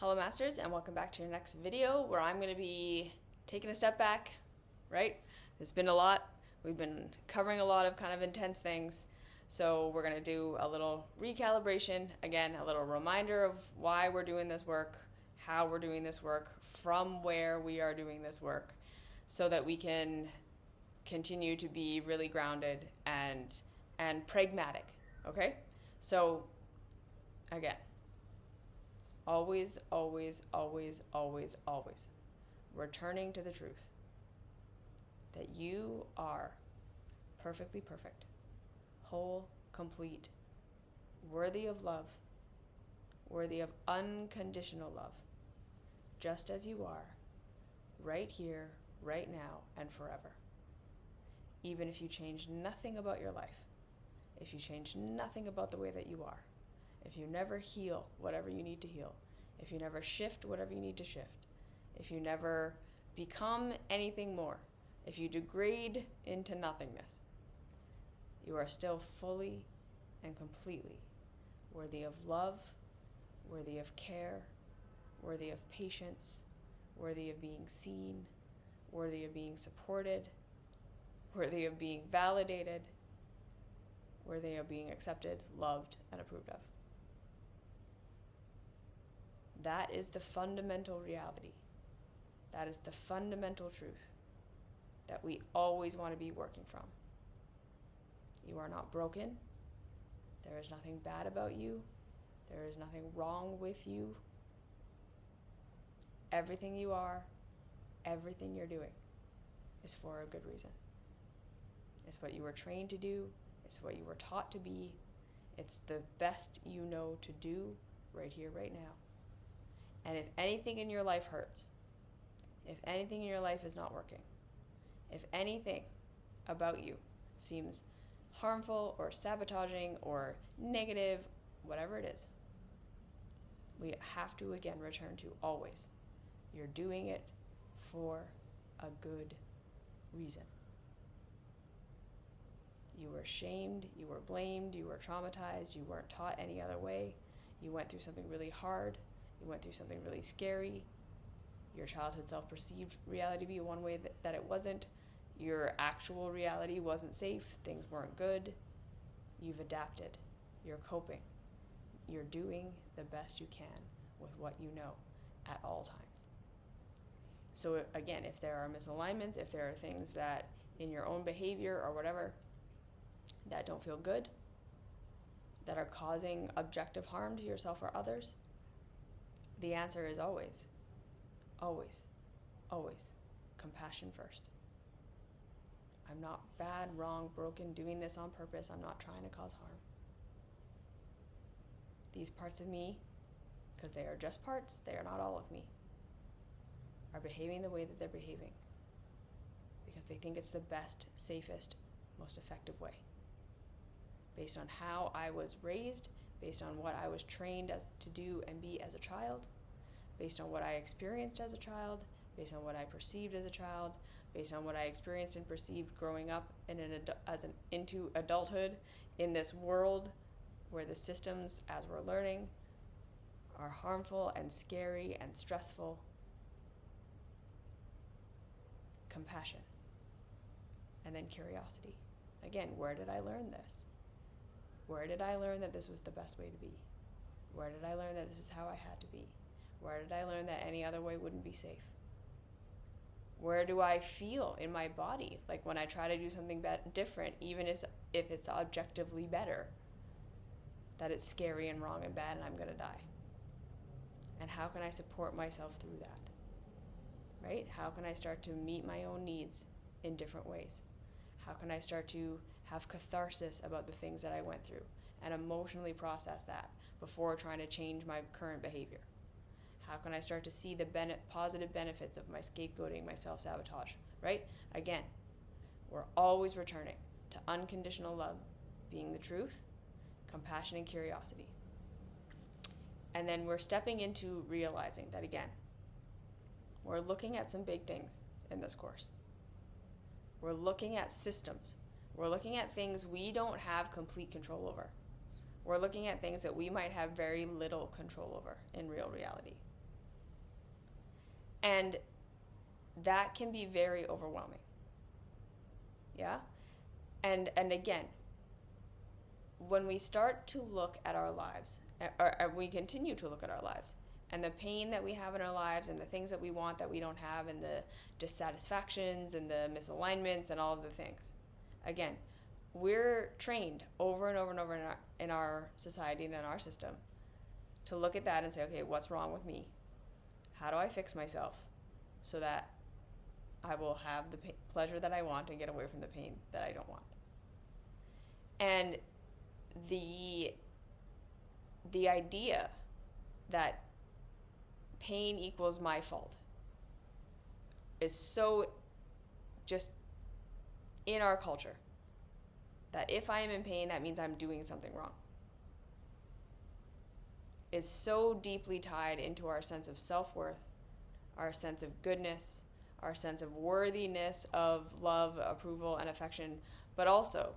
Hello Masters, and welcome back to your next video where I'm going to be taking a step back, right? It's been a lot. We've been covering a lot of kind of intense things. So we're going to do a little recalibration, again, a little reminder of why we're doing this work, how we're doing this work, from where we are doing this work, so that we can continue to be really grounded and pragmatic, okay? So again, always, always, always, always, always returning to the truth that you are perfectly perfect, whole, complete, worthy of love, worthy of unconditional love, just as you are, right here, right now, and forever. Even if you change nothing about your life, if you change nothing about the way that you are, if you never heal whatever you need to heal, if you never shift whatever you need to shift, if you never become anything more, if you degrade into nothingness, you are still fully and completely worthy of love, worthy of care, worthy of patience, worthy of being seen, worthy of being supported, worthy of being validated, worthy of being accepted, loved, and approved of. That is the fundamental reality. That is the fundamental truth that we always want to be working from. You are not broken. There is nothing bad about you. There is nothing wrong with you. Everything you are, everything you're doing is for a good reason. It's what you were trained to do. It's what you were taught to be. It's the best you know to do right here, right now. And if anything in your life hurts, if anything in your life is not working, if anything about you seems harmful or sabotaging or negative, whatever it is, we have to again return to always, you're doing it for a good reason. You were shamed, you were blamed, you were traumatized, you weren't taught any other way, you went through something really hard, you went through something really scary, your childhood self-perceived reality to be one way that it wasn't, your actual reality wasn't safe, things weren't good, you've adapted, you're coping, you're doing the best you can with what you know at all times. So again, if there are misalignments, if there are things that in your own behavior or whatever that don't feel good, that are causing objective harm to yourself or others, the answer is always, always, always compassion first. I'm not bad, wrong, broken, doing this on purpose. I'm not trying to cause harm. These parts of me, because they are just parts, they are not all of me, are behaving the way that they're behaving because they think it's the best, safest, most effective way. Based on how I was raised, based on what I was trained to do and be as a child, based on what I experienced as a child, based on what I perceived as a child, based on what I experienced and perceived growing up into adulthood in this world where the systems, as we're learning, are harmful and scary and stressful. Compassion. And then curiosity. Again, where did I learn this? Where did I learn that this was the best way to be? Where did I learn that this is how I had to be? Where did I learn that any other way wouldn't be safe? Where do I feel in my body? Like when I try to do something different, even if it's objectively better, that it's scary and wrong and bad and I'm going to die. And how can I support myself through that? Right? How can I start to meet my own needs in different ways? How can I start to have catharsis about the things that I went through and emotionally process that before trying to change my current behavior? How can I start to see the positive benefits of my scapegoating, my self-sabotage, right? Again, we're always returning to unconditional love being the truth, compassion, and curiosity. And then we're stepping into realizing that, again, we're looking at some big things in this course. We're looking at systems. We're looking at things we don't have complete control over. We're looking at things that we might have very little control over in real reality. And that can be very overwhelming. Yeah? And again, when we start to look at our lives, or we continue to look at our lives, and the pain that we have in our lives, and the things that we want that we don't have, and the dissatisfactions and the misalignments and all of the things, again, we're trained over and over and over in our society and in our system to look at that and say, okay, what's wrong with me? How do I fix myself so that I will have the pleasure that I want and get away from the pain that I don't want? And the idea that pain equals my fault is so just in our culture, that if I am in pain, that means I'm doing something wrong. It's so deeply tied into our sense of self-worth, our sense of goodness, our sense of worthiness of love, approval, and affection, but also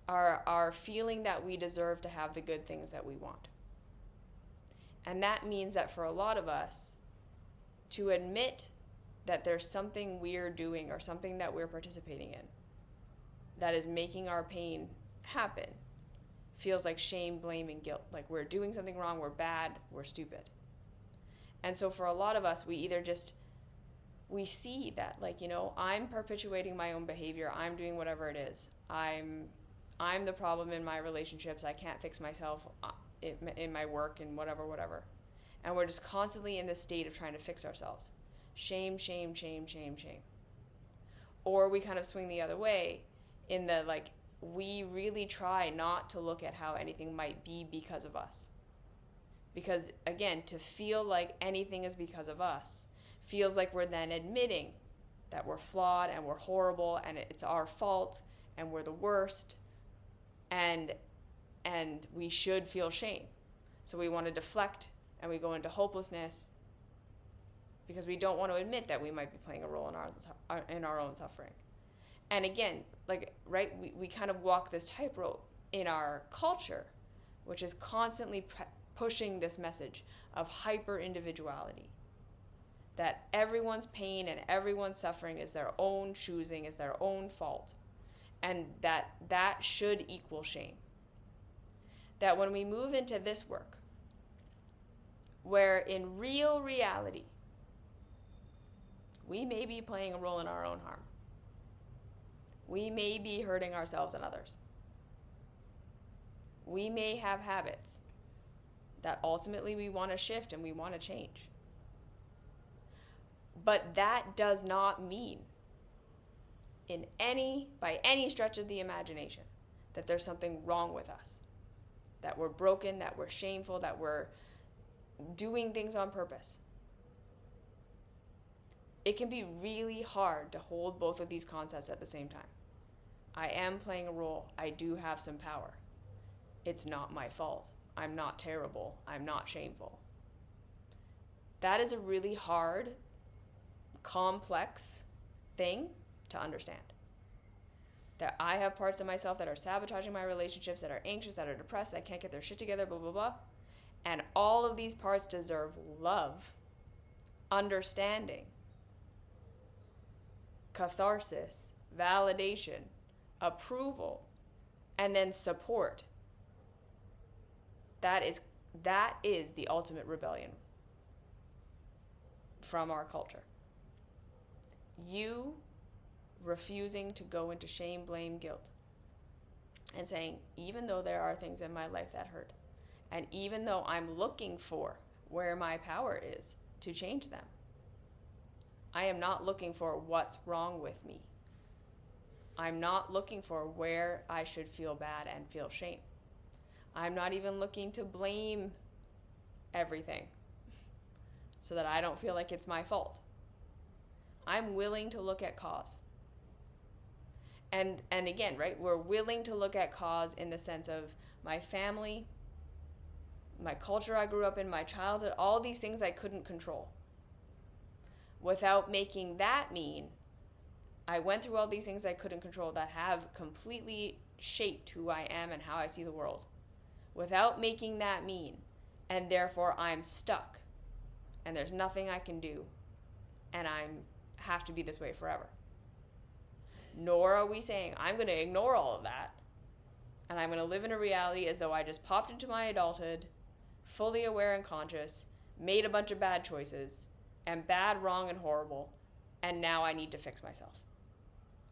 our feeling that we deserve to have the good things that we want. And that means that for a lot of us, to admit that there's something we're doing or something that we're participating in that is making our pain happen feels like shame, blame, and guilt. Like we're doing something wrong, we're bad, we're stupid. And so for a lot of us, we see that, like, you know, I'm perpetuating my own behavior, I'm doing whatever it is. I'm the problem in my relationships, I can't fix myself in my work and whatever. And we're just constantly in this state of trying to fix ourselves. Shame, shame, shame, shame, shame. Or we kind of swing the other way in the, like, we really try not to look at how anything might be because of us. Because, again, to feel like anything is because of us feels like we're then admitting that we're flawed and we're horrible and it's our fault and we're the worst and we should feel shame. So we want to deflect and we go into hopelessness because we don't want to admit that we might be playing a role in our own suffering. And again, like, right, we kind of walk this tightrope in our culture, which is constantly pushing this message of hyper-individuality, that everyone's pain and everyone's suffering is their own choosing, is their own fault, and that should equal shame. That when we move into this work, where in real reality, we may be playing a role in our own harm. We may be hurting ourselves and others. We may have habits that ultimately we want to shift and we want to change. But that does not mean by any stretch of the imagination that there's something wrong with us, that we're broken, that we're shameful, that we're doing things on purpose. It can be really hard to hold both of these concepts at the same time. I am playing a role. I do have some power. It's not my fault. I'm not terrible. I'm not shameful. That is a really hard, complex thing to understand. That I have parts of myself that are sabotaging my relationships, that are anxious, that are depressed, that can't get their shit together, blah, blah, blah. And all of these parts deserve love, understanding, catharsis, validation, approval, and then support. That is the ultimate rebellion from our culture. You refusing to go into shame, blame, guilt, and saying, even though there are things in my life that hurt, and even though I'm looking for where my power is to change them, I am not looking for what's wrong with me. I'm not looking for where I should feel bad and feel shame. I'm not even looking to blame everything so that I don't feel like it's my fault. I'm willing to look at cause. And again, right, we're willing to look at cause in the sense of my family, my culture I grew up in, my childhood, all these things I couldn't control. Without making that mean I went through all these things I couldn't control that have completely shaped who I am and how I see the world. Without making that mean, and therefore I'm stuck. and there's nothing I can do, and I have to be this way forever. Nor are we saying, I'm going to ignore all of that, and I'm going to live in a reality as though I just popped into my adulthood, fully aware and conscious, made a bunch of bad choices, am bad, wrong, and horrible, and now I need to fix myself.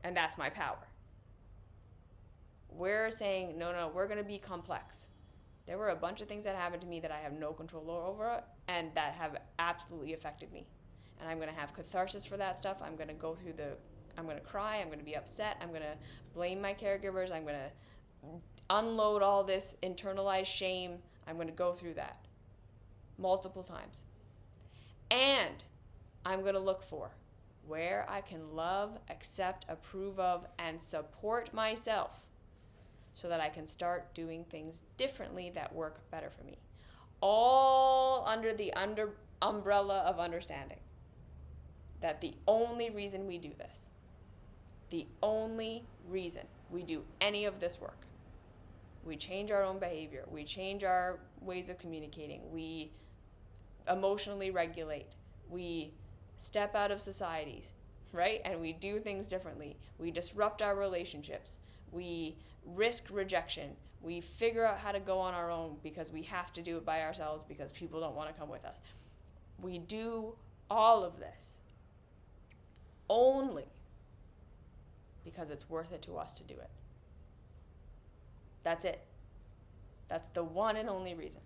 And that's my power. We're saying, no, we're going to be complex. There were a bunch of things that happened to me that I have no control over and that have absolutely affected me. And I'm going to have catharsis for that stuff. I'm going to go through I'm going to cry. I'm going to be upset. I'm going to blame my caregivers. I'm going to unload all this internalized shame. I'm going to go through that multiple times. And I'm going to look for where I can love, accept, approve of, and support myself so that I can start doing things differently that work better for me. All under the umbrella of understanding that the only reason we do this, the only reason we do any of this work, we change our own behavior, we change our ways of communicating, we emotionally regulate, we step out of societies, right? And we do things differently. We disrupt our relationships. We risk rejection. We figure out how to go on our own because we have to do it by ourselves because people don't want to come with us. We do all of this only because it's worth it to us to do it. That's it. That's the one and only reason.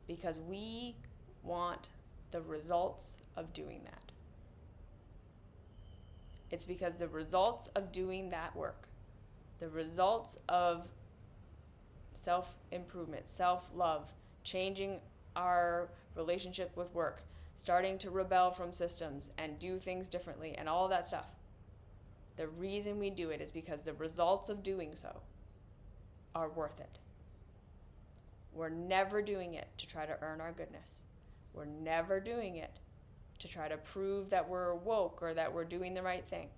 Because we want the results of doing that. It's because the results of doing that work, the results of self-improvement, self-love, changing our relationship with work, starting to rebel from systems and do things differently and all that stuff. The reason we do it is because the results of doing so are worth it. We're never doing it to try to earn our goodness. We're never doing it to try to prove that we're woke or that we're doing the right thing.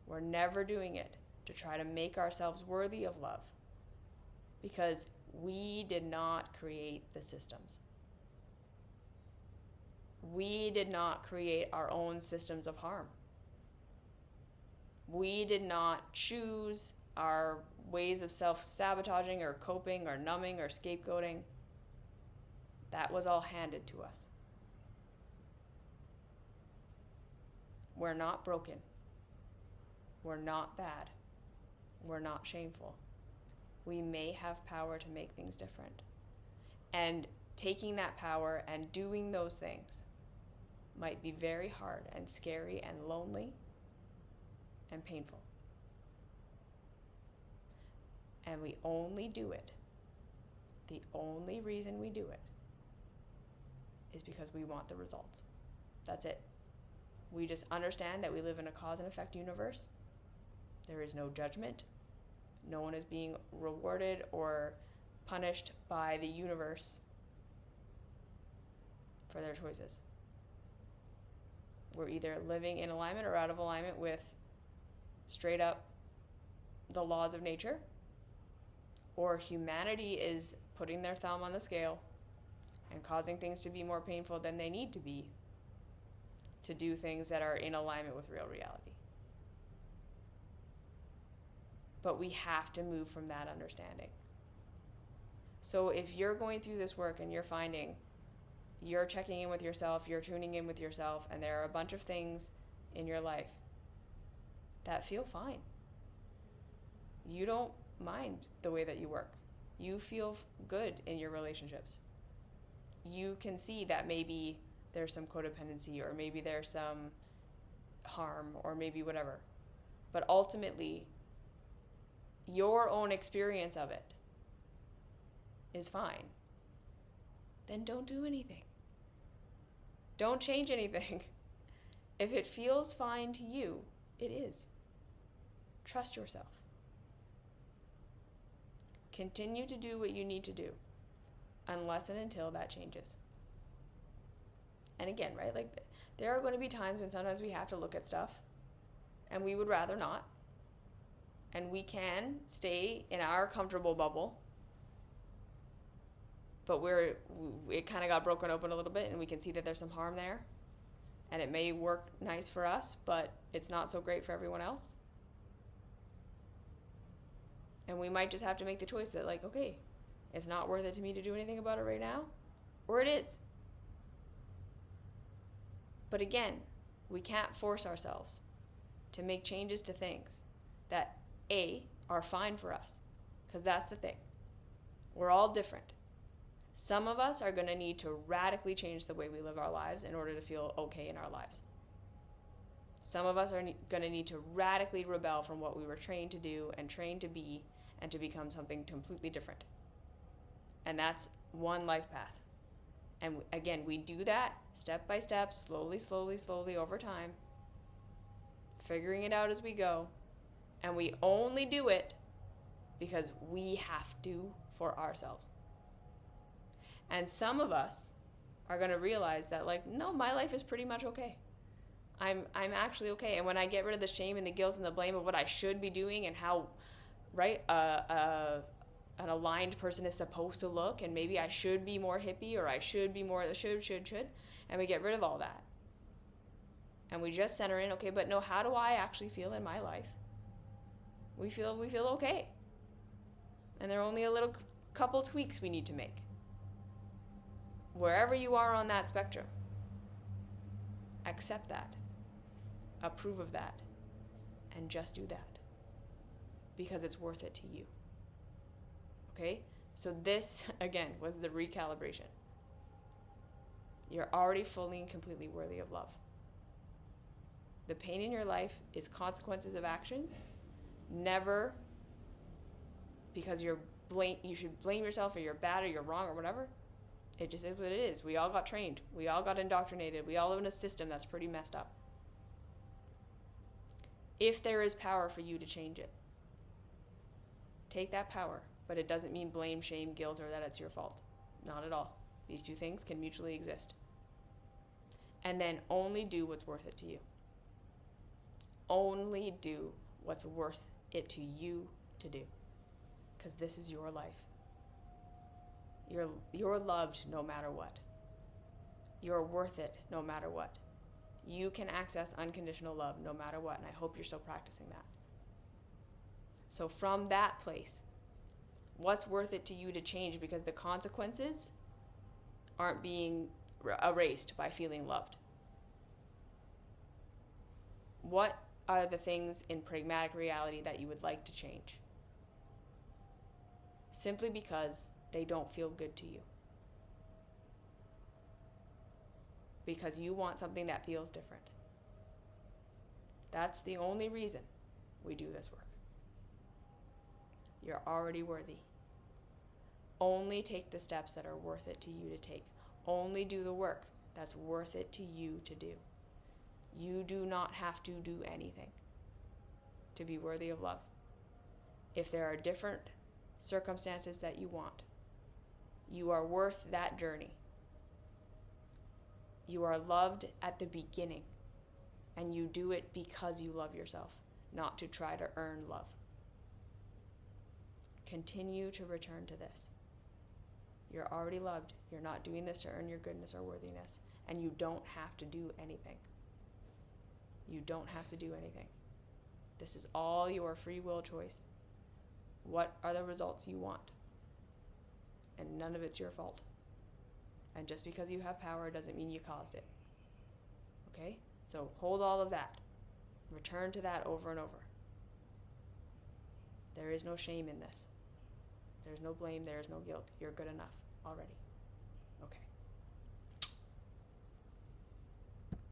We're never doing it to try to make ourselves worthy of love because we did not create the systems. We did not create our own systems of harm. We did not choose our ways of self-sabotaging or coping or numbing or scapegoating. That was all handed to us. We're not broken. We're not bad. We're not shameful. We may have power to make things different. And taking that power and doing those things might be very hard and scary and lonely and painful. And we only do it. The only reason we do it is because we want the results. That's it. We just understand that we live in a cause and effect universe. There is no judgment. No one is being rewarded or punished by the universe for their choices. We're either living in alignment or out of alignment with straight up the laws of nature, or humanity is putting their thumb on the scale and causing things to be more painful than they need to be to do things that are in alignment with real reality. But we have to move from that understanding. So if you're going through this work and you're finding you're checking in with yourself, you're tuning in with yourself, and there are a bunch of things in your life that feel fine. You don't mind the way that you work. You feel good in your relationships. You can see that maybe there's some codependency or maybe there's some harm or maybe whatever. But ultimately, your own experience of it is fine. Then don't do anything. Don't change anything. If it feels fine to you, it is. Trust yourself. Continue to do what you need to do unless and until that changes. And again, right, like there are going to be times when sometimes we have to look at stuff and we would rather not. And we can stay in our comfortable bubble but it kind of got broken open a little bit, and we can see that there's some harm there, and it may work nice for us, but it's not so great for everyone else. And we might just have to make the choice that, like, okay, it's not worth it to me to do anything about it right now, or it is. But again, we can't force ourselves to make changes to things that are fine for us, because that's the thing. We're all different. Some of us are going to need to radically change the way we live our lives in order to feel okay in our lives. Some of us are going to need to radically rebel from what we were trained to do and trained to be, and to become something completely different. And that's one life path. And again, we do that step by step, slowly over time, figuring it out as we go. And we only do it because we have to for ourselves. And some of us are going to realize that, like, no, my life is pretty much okay. I'm actually okay. And when I get rid of the shame and the guilt and the blame of what I should be doing and how, right, an aligned person is supposed to look, and maybe I should be more hippie, or I should be more the should, and we get rid of all that. And we just center in, okay, but no, how do I actually feel in my life? We feel okay. And there are only a little couple tweaks we need to make. Wherever you are on that spectrum, accept that, approve of that, and just do that, because it's worth it to you. Okay? So this, again, was the recalibration. You're already fully and completely worthy of love. The pain in your life is consequences of actions, never because you should blame yourself, or you're bad, or you're wrong, or whatever. It just is what it is. We all got trained. We all got indoctrinated. We all live in a system that's pretty messed up. If there is power for you to change it, take that power. But it doesn't mean blame, shame, guilt, or that it's your fault. Not at all. These two things can mutually exist. And then only do what's worth it to you. Only do what's worth it to you to do. Because this is your life. You're loved no matter what. You're worth it no matter what. You can access unconditional love no matter what, and I hope you're still practicing that. So from that place, what's worth it to you to change, because the consequences aren't being erased by feeling loved? What are the things in pragmatic reality that you would like to change? Simply because they don't feel good to you. Because you want something that feels different. That's the only reason we do this work. You're already worthy. Only take the steps that are worth it to you to take. Only do the work that's worth it to you to do. You do not have to do anything to be worthy of love. If there are different circumstances that you want, you are worth that journey. You are loved at the beginning, and you do it because you love yourself, not to try to earn love. Continue to return to this. You're already loved. You're not doing this to earn your goodness or worthiness, and you don't have to do anything. You don't have to do anything. This is all your free will choice. What are the results you want? And none of it's your fault. And just because you have power doesn't mean you caused it. Okay? So hold all of that. Return to that over and over. There is no shame in this. There's no blame. There is no guilt. You're good enough already. Okay.